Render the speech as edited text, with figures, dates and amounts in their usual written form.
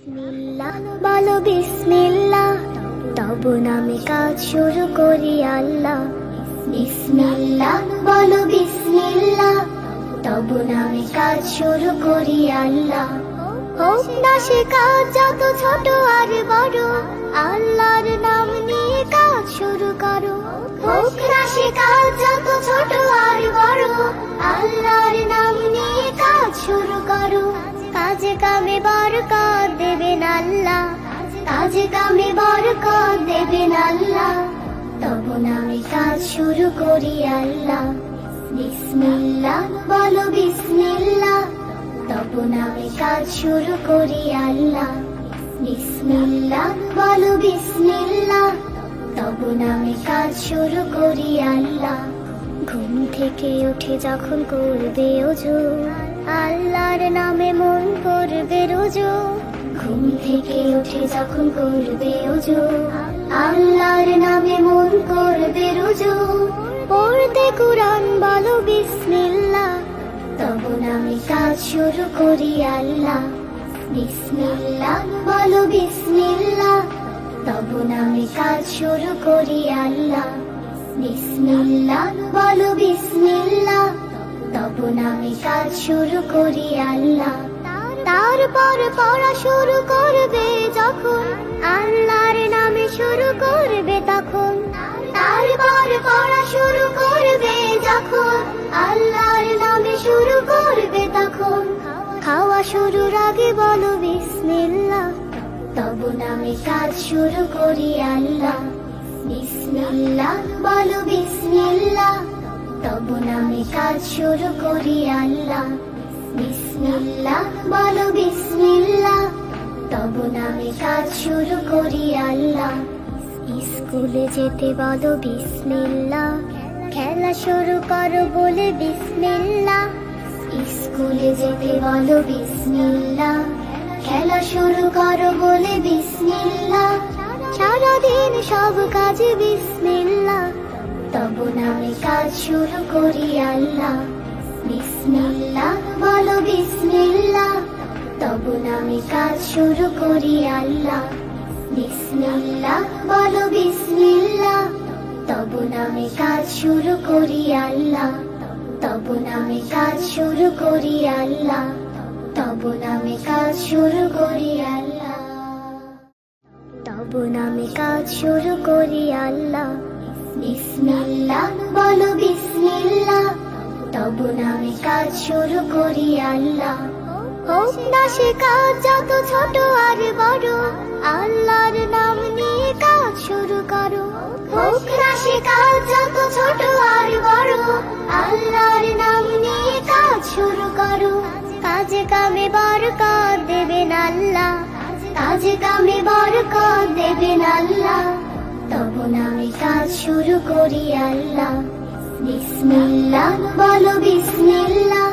বিসমিল্লাহ বলো বিসমিল্লাহ, তব নামে কাজ শুরু করি আল্লাহ। বিসমিল্লাহ বলো বিসমিল্লাহ, তব নামে কাজ শুরু করি আল্লাহ। হোক না সে কাজ যত ছোট আর বড়, আল্লাহর নাম নিয়ে কাজ শুরু করো। হোক না সে কাজ যত ছোট আর বড়, আল্লাহর নাম নিয়ে কাজ শুরু করো। কাজে কামে বরকত দেবেন আল্লাহ, কাজে কামে বরকত দেবেন আল্লাহ। তব নামে কাজ শুরু করি আল্লাহ। বিসমিল্লাহ বলো বিসমিল্লাহ, তব নামে কাজ শুরু করি আল্লাহ। বিসমিল্লাহ বলো বিসমিল্লাহ, তব নামে কাজ শুরু করি আল্লাহ। ঘুম থেকে উঠে যখন করবে ওযু, আল্লাহর নামে মন করবে রুজু। ঘুম থেকে উঠে যখন করবে ওযু, আল্লাহর নামে মন করবে রুজু। পড়তে কুরআন বলো বিসমিল্লাহ, তব নামে কাজ শুরু করি আল্লাহ। বিসমিল্লাহ বলো বিসমিল্লাহ, তব নামে কাজ শুরু করি আল্লাহ। বিসমিল্লাহ বলো বিসমিল্লাহ, তব নামে কাজ শুরু করি আল্লাহ। তারপর পড়া শুরু করবে যখন, আল্লাহর নামে শুরু করবে তখন। তারপর পড়া শুরু করবে যখন, আল্লাহর নামে শুরু করবে তখন। খাওয়া শুরুর আগে বলো বিসমিল্লাহ, তব নামে কাজ শুরু করি আল্লাহ। বিসমিল্লাহ বলো বিসমিল্লাহ, তব নামে কাজ শুরু করি আল্লাহ। বিসমিল্লাহ বলো বিসমিল্লাহ, তব নামে কাজ শুরু করি আল্লাহ। স্কুলে যেতে বলো বিসমিল্লাহ, খেলা শুরু করো বলে বিসমিল্লাহ। স্কুলে যেতে বলো বিসমিল্লাহ, খেলা শুরু করো বলে বিসমিল্লাহ। সারাদিন সব কাজে বিসমিল্লাহ, তব নামে কাজ শুরু করি আল্লাহ। বিসমিল্লাহ বলো বিসমিল্লাহ, তব নামে কাজ শুরু করি আল্লাহ। বিসমিল্লাহ বলো বিসমিল্লাহ, তব নামে কাজ শুরু করি আল্লাহ। তব নামে কাজ শুরু করি আল্লাহ, তব নামে কাজ শুরু করি আল্লাহ। তব নামে কাজ শুরু করি আল্লাহ। বিসমিল্লাহ বলো বিসমিল্লাহ, তব নামে কাজ শুরু করি আল্লাহ। হোক না সে কাজ যত ছোট আর বড়, আল্লাহর নাম নিয়ে কাজ শুরু করো। হোক না সে কাজ যত ছোট আর বড়, আল্লাহর নাম নিয়ে কাজ শুরু করো। কাজে কামে বরকত দেবেন আল্লাহ, কাজে কামে বরকত দেবেন আল্লাহ। তব নামে কাজ শুরু করি আল্লাহ। বিসমিল্লাহ বলো বিসমিল্লাহ,